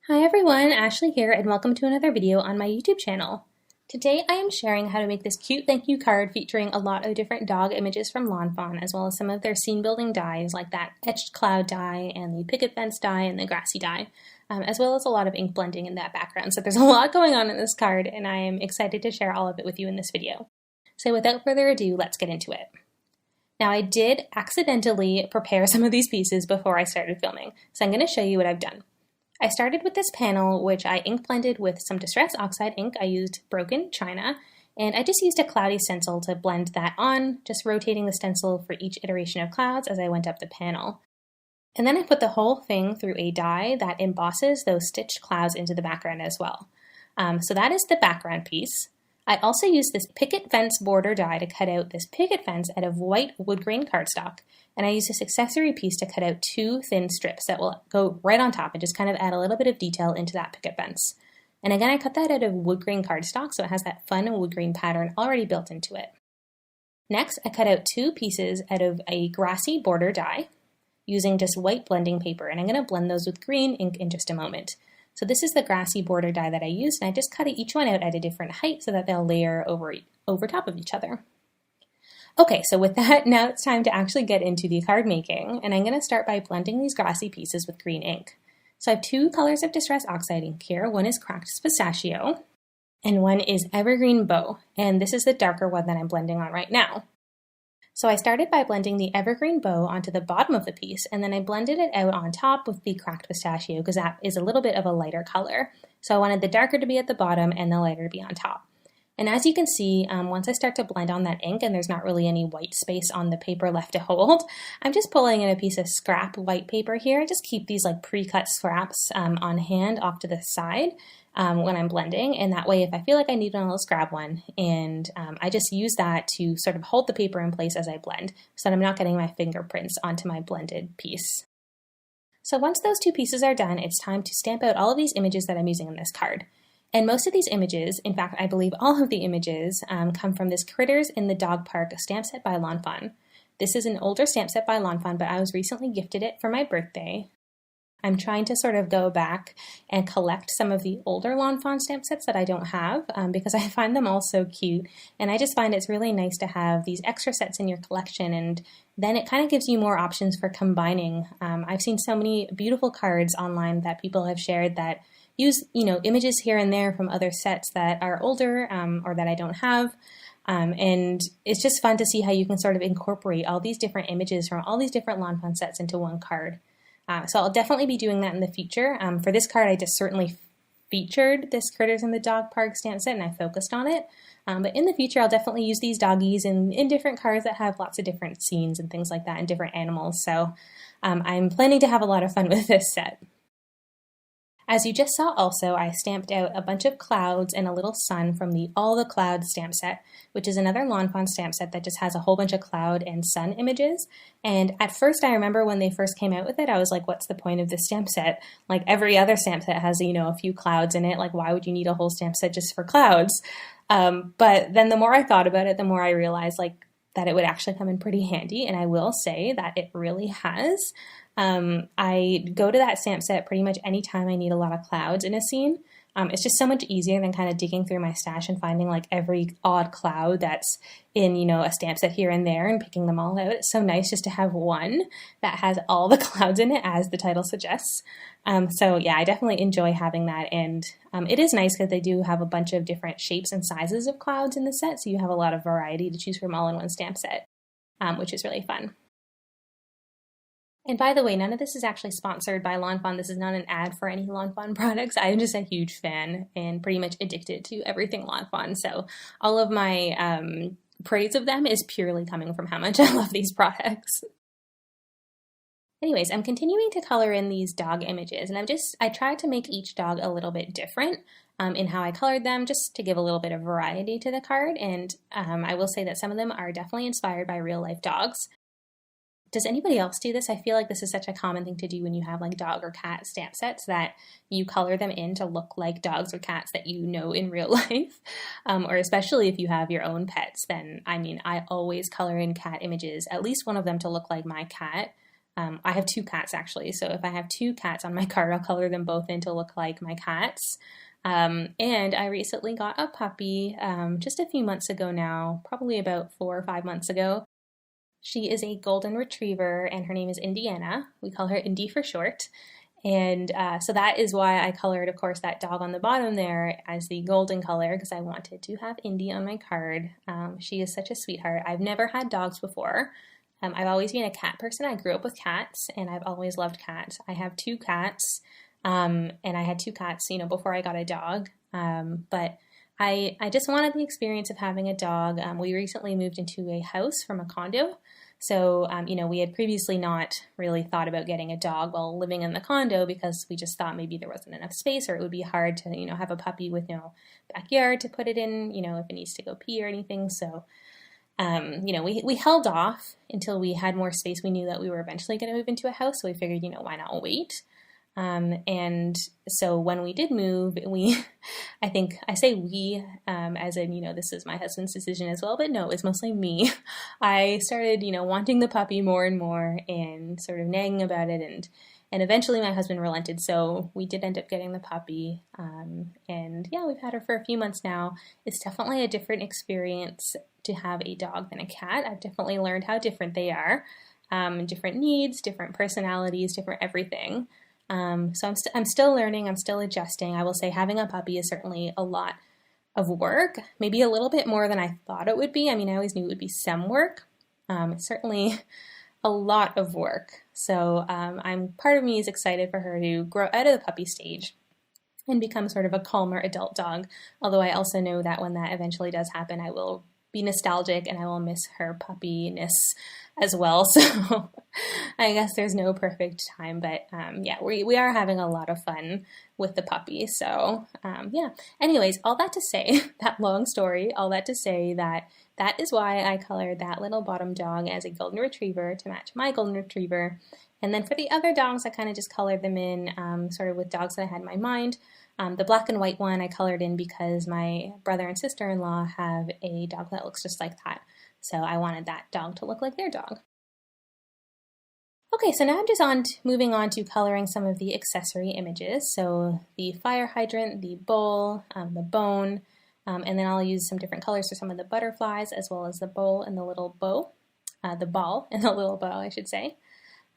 Hi everyone, Ashley here and welcome to another video on my YouTube channel. Today I am sharing how to make this cute thank you card featuring a lot of different dog images from Lawn Fawn as well as some of their scene building dies like that etched cloud die and the picket fence die and the grassy die, as well as a lot of ink blending in that background. So there's a lot going on in this card and I am excited to share all of it with you in this video. So without further ado, let's get into it. Now I did accidentally prepare some of these pieces before I started filming, so I'm going to show you what I've done. I started with this panel, which I ink blended with some Distress Oxide ink. I used broken china, and I just used a cloudy stencil to blend that on, just rotating the stencil for each iteration of clouds as I went up the panel. And then I put the whole thing through a die that embosses those stitched clouds into the background as well. So that is the background piece. I also used this picket fence border die to cut out this picket fence out of white wood grain cardstock. And I used this accessory piece to cut out two thin strips that will go right on top and just kind of add a little bit of detail into that picket fence. And again, I cut that out of wood grain cardstock, so it has that fun wood grain pattern already built into it. Next, I cut out two pieces out of a grassy border die using just white blending paper. And I'm going to blend those with green ink in just a moment. So this is the grassy border die that I used, and I just cut each one out at a different height so that they'll layer over top of each other. Okay, so with that, now it's time to actually get into the card making, and I'm going to start by blending these grassy pieces with green ink. So I have two colors of Distress Oxide ink here. One is Cracked Pistachio, and one is Evergreen Bow, and this is the darker one that I'm blending on right now. So I started by blending the Evergreen Bow onto the bottom of the piece, and then I blended it out on top with the Cracked Pistachio because that is a little bit of a lighter color. So I wanted the darker to be at the bottom and the lighter to be on top. And as you can see, once I start to blend on that ink and there's not really any white space on the paper left to hold, I'm just pulling in a piece of scrap white paper here. I just keep these like pre-cut scraps on hand off to the side when I'm blending, and that way if I feel like I need one, I'll just grab one, and I just use that to sort of hold the paper in place as I blend so that I'm not getting my fingerprints onto my blended piece. So once those two pieces are done, it's time to stamp out all of these images that I'm using in this card. And most of these images, in fact, I believe all of the images, come from this Critters in the Dog Park stamp set by Lawn Fawn. This is an older stamp set by Lawn Fawn, but I was recently gifted it for my birthday. I'm trying to sort of go back and collect some of the older Lawn Fawn stamp sets that I don't have because I find them all so cute. And I just find it's really nice to have these extra sets in your collection, and then it kind of gives you more options for combining. I've seen so many beautiful cards online that people have shared that use, images here and there from other sets that are older or that I don't have. And it's just fun to see how you can sort of incorporate all these different images from all these different Lawn Fawn sets into one card. So I'll definitely be doing that in the future. For this card, I just certainly featured this Critters in the Dog Park stamp set and I focused on it. But in the future, I'll definitely use these doggies in different cards that have lots of different scenes and things like that and different animals. So I'm planning to have a lot of fun with this set. As you just saw also, I stamped out a bunch of clouds and a little sun from the All the Clouds stamp set, which is another Lawn Fawn stamp set that just has a whole bunch of cloud and sun images. And at first, I remember when they first came out with it, I was like, what's the point of this stamp set? Like every other stamp set has, a few clouds in it. Like, why would you need a whole stamp set just for clouds? But then the more I thought about it, the more I realized that it would actually come in pretty handy. And I will say that it really has. I go to that stamp set pretty much anytime I need a lot of clouds in a scene. It's just so much easier than kind of digging through my stash and finding like every odd cloud that's in, a stamp set here and there and picking them all out. It's so nice just to have one that has all the clouds in it, as the title suggests. So yeah, I definitely enjoy having that. And it is nice because they do have a bunch of different shapes and sizes of clouds in the set. So you have a lot of variety to choose from all in one stamp set, which is really fun. And by the way, none of this is actually sponsored by Lawn Fawn. This is not an ad for any Lawn Fawn products. I'm just a huge fan and pretty much addicted to everything Lawn Fawn. So all of my praise of them is purely coming from how much I love these products. Anyways, I'm continuing to color in these dog images, and I tried to make each dog a little bit different in how I colored them, just to give a little bit of variety to the card. And I will say that some of them are definitely inspired by real life dogs. Does anybody else do this? I feel like this is such a common thing to do when you have like dog or cat stamp sets, that you color them in to look like dogs or cats that you know in real life. Or especially if you have your own pets, then I always color in cat images, at least one of them to look like my cat. I have two cats actually, so if I have two cats on my card, I'll color them both in to look like my cats. And I recently got a puppy just a few months ago now, probably about 4 or 5 months ago. She is a golden retriever and her name is Indiana. We call her Indy for short. And so that is why I colored, of course, that dog on the bottom there as the golden color because I wanted to have Indy on my card. She is such a sweetheart. I've never had dogs before. I've always been a cat person. I grew up with cats and I've always loved cats. I have two cats and I had two cats, you know, before I got a dog. But I just wanted the experience of having a dog. We recently moved into a house from a condo. So, you know, we had previously not really thought about getting a dog while living in the condo because we just thought maybe there wasn't enough space or it would be hard to, you know, have a puppy with no backyard to put it in, you know, if it needs to go pee or anything. So, you know, we held off until we had more space. We knew that we were eventually going to move into a house. So we figured, you know, why not wait? And so when we did move, I think I say we, as in, you know, this is my husband's decision as well, but no, it's mostly me. I started, you know, wanting the puppy more and more and sort of nagging about it. And eventually my husband relented. So we did end up getting the puppy. And yeah, we've had her for a few months now. It's definitely a different experience to have a dog than a cat. I've definitely learned how different they are, different needs, different personalities, different everything. So I'm still learning, I'm still adjusting. I will say having a puppy is certainly a lot of work, maybe a little bit more than I thought it would be. I mean, I always knew it would be some work. It's certainly a lot of work. So part of me is excited for her to grow out of the puppy stage and become sort of a calmer adult dog. Although I also know that when that eventually does happen, I will be nostalgic and I will miss her puppiness as well. So I guess there's no perfect time, but yeah, we are having a lot of fun with the puppy. So yeah, anyways, all that to say, that long story, all that to say that is why I colored that little bottom dog as a golden retriever to match my golden retriever. And then for the other dogs, I kind of just colored them in sort of with dogs that I had in my mind. The black and white one I colored in because my brother and sister-in-law have a dog that looks just like that. So I wanted that dog to look like their dog. Okay, so now I'm just moving on to coloring some of the accessory images. So the fire hydrant, the bowl, the bone, and then I'll use some different colors for some of the butterflies as well as the bowl and the little bow, the ball and the little bow, I should say.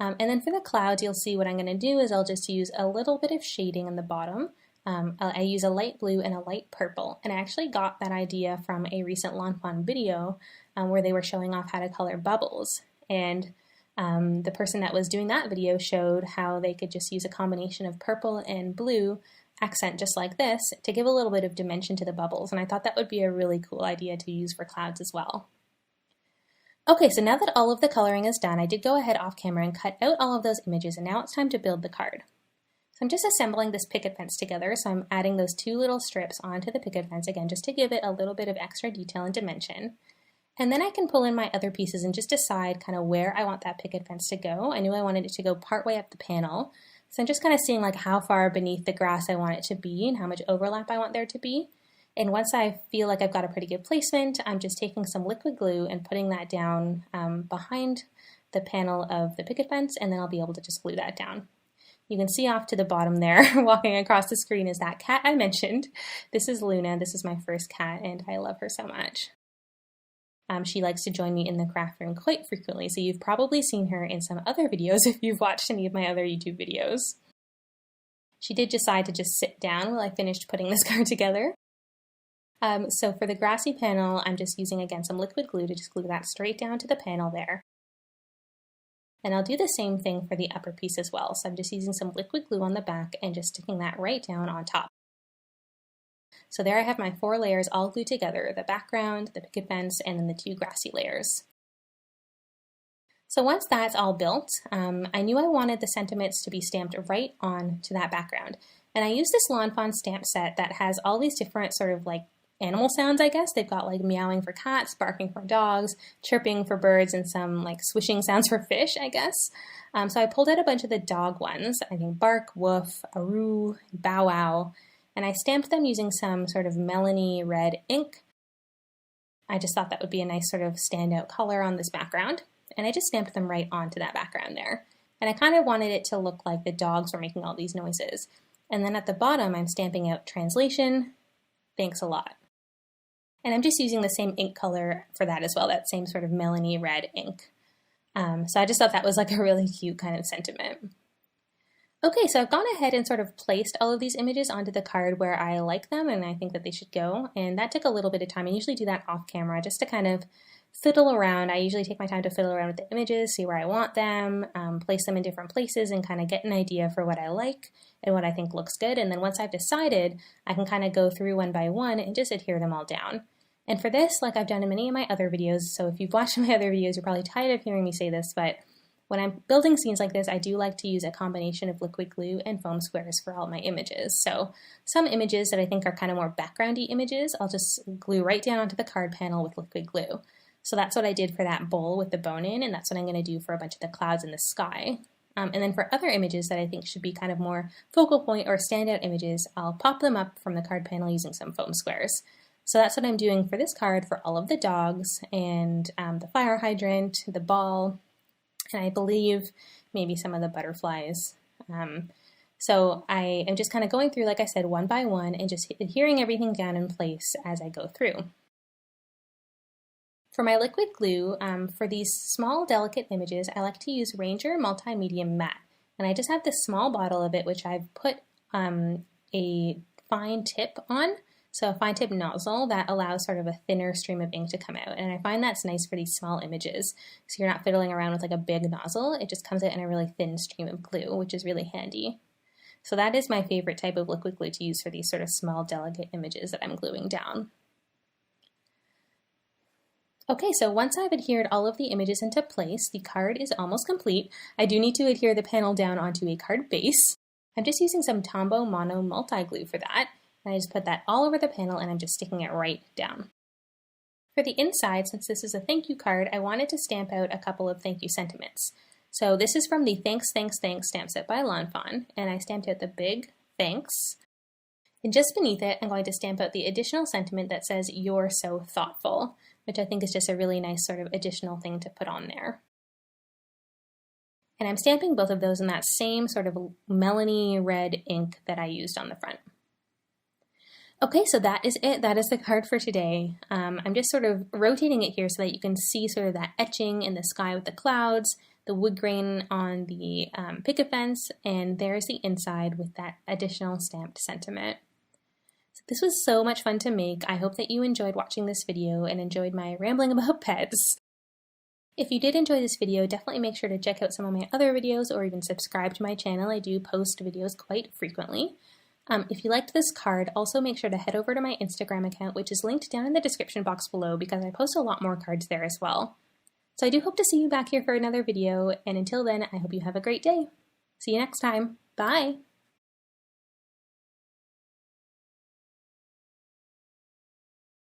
And then for the clouds, you'll see what I'm going to do is I'll just use a little bit of shading in the bottom. I use a light blue and a light purple, and I actually got that idea from a recent Lawn Fawn video where they were showing off how to color bubbles. And the person that was doing that video showed how they could just use a combination of purple and blue accent just like this to give a little bit of dimension to the bubbles, and I thought that would be a really cool idea to use for clouds as well. Okay, so now that all of the coloring is done, I did go ahead off camera and cut out all of those images, and now it's time to build the card. So I'm just assembling this picket fence together, so I'm adding those two little strips onto the picket fence again just to give it a little bit of extra detail and dimension. And then I can pull in my other pieces and just decide kind of where I want that picket fence to go. I knew I wanted it to go partway up the panel, so I'm just kind of seeing like how far beneath the grass I want it to be and how much overlap I want there to be. And once I feel like I've got a pretty good placement, I'm just taking some liquid glue and putting that down behind the panel of the picket fence, and then I'll be able to just glue that down. You can see off to the bottom there, walking across the screen, is that cat I mentioned. This is Luna. This is my first cat, and I love her so much. She likes to join me in the craft room quite frequently, so you've probably seen her in some other videos if you've watched any of my other YouTube videos. She did decide to just sit down while I finished putting this card together. So for the Grassy panel, I'm just using, again, some liquid glue to just glue that straight down to the panel there. And I'll do the same thing for the upper piece as well. So I'm just using some liquid glue on the back and just sticking that right down on top. So there I have my 4 layers all glued together, the background, the picket fence, and then the 2 grassy layers. So once that's all built, I knew I wanted the sentiments to be stamped right on to that background. And I used this Lawn Fawn stamp set that has all these different sort of like animal sounds, I guess. They've got like meowing for cats, barking for dogs, chirping for birds, and some like swishing sounds for fish, I guess. So I pulled out a bunch of the dog ones, I think bark, woof, aroo, bow wow, and I stamped them using some sort of melony red ink. I just thought that would be a nice sort of standout color on this background, and I just stamped them right onto that background there. And I kind of wanted it to look like the dogs were making all these noises. And then at the bottom, I'm stamping out translation, thanks a lot. And I'm just using the same ink color for that as well, that same sort of melony red ink. So I just thought that was like a really cute kind of sentiment. Okay, so I've gone ahead and sort of placed all of these images onto the card where I like them and I think that they should go. And that took a little bit of time. I usually do that off camera just to kind of fiddle around. I usually take my time to fiddle around with the images, see where I want them, place them in different places and kind of get an idea for what I like and what I think looks good. And then once I've decided, I can kind of go through one by one and just adhere them all down. And for this, like I've done in many of my other videos, so if you've watched my other videos, you're probably tired of hearing me say this, but when I'm building scenes like this, I do like to use a combination of liquid glue and foam squares for all my images. So some images that I think are kind of more backgroundy images, I'll just glue right down onto the card panel with liquid glue. So that's what I did for that bowl with the bone in, and that's what I'm going to do for a bunch of the clouds in the sky. And then for other images that I think should be kind of more focal point or standout images, I'll pop them up from the card panel using some foam squares. So that's what I'm doing for this card for all of the dogs and the fire hydrant, the ball, and I believe maybe some of the butterflies. So I am just kind of going through, like I said, one by one and just adhering everything down in place as I go through. For my liquid glue, for these small delicate images, I like to use Ranger Multi-Medium Matte. And I just have this small bottle of it, which I've put a fine tip on. So a fine tip nozzle that allows sort of a thinner stream of ink to come out. And I find that's nice for these small images. So you're not fiddling around with like a big nozzle. It just comes out in a really thin stream of glue, which is really handy. So that is my favorite type of liquid glue to use for these sort of small delicate images that I'm gluing down. Okay, so once I've adhered all of the images into place, the card is almost complete. I do need to adhere the panel down onto a card base. I'm just using some Tombow Mono multi-glue for that. And I just put that all over the panel and I'm just sticking it right down. For the inside, since this is a thank you card, I wanted to stamp out a couple of thank you sentiments. So this is from the Thanks, Thanks, Thanks stamp set by Lawn Fawn, and I stamped out the big thanks. And just beneath it, I'm going to stamp out the additional sentiment that says, "You're so thoughtful," which I think is just a really nice sort of additional thing to put on there. And I'm stamping both of those in that same sort of melony red ink that I used on the front. Okay, so that is it. That is the card for today. I'm just sort of rotating it here so that you can see sort of that etching in the sky with the clouds, the wood grain on the picket fence, and there's the inside with that additional stamped sentiment. So this was so much fun to make. I hope that you enjoyed watching this video and enjoyed my rambling about pets. If you did enjoy this video, definitely make sure to check out some of my other videos or even subscribe to my channel. I do post videos quite frequently. If you liked this card, also make sure to head over to my Instagram account, which is linked down in the description box below because I post a lot more cards there as well. So I do hope to see you back here for another video, and until then, I hope you have a great day. See you next time. Bye!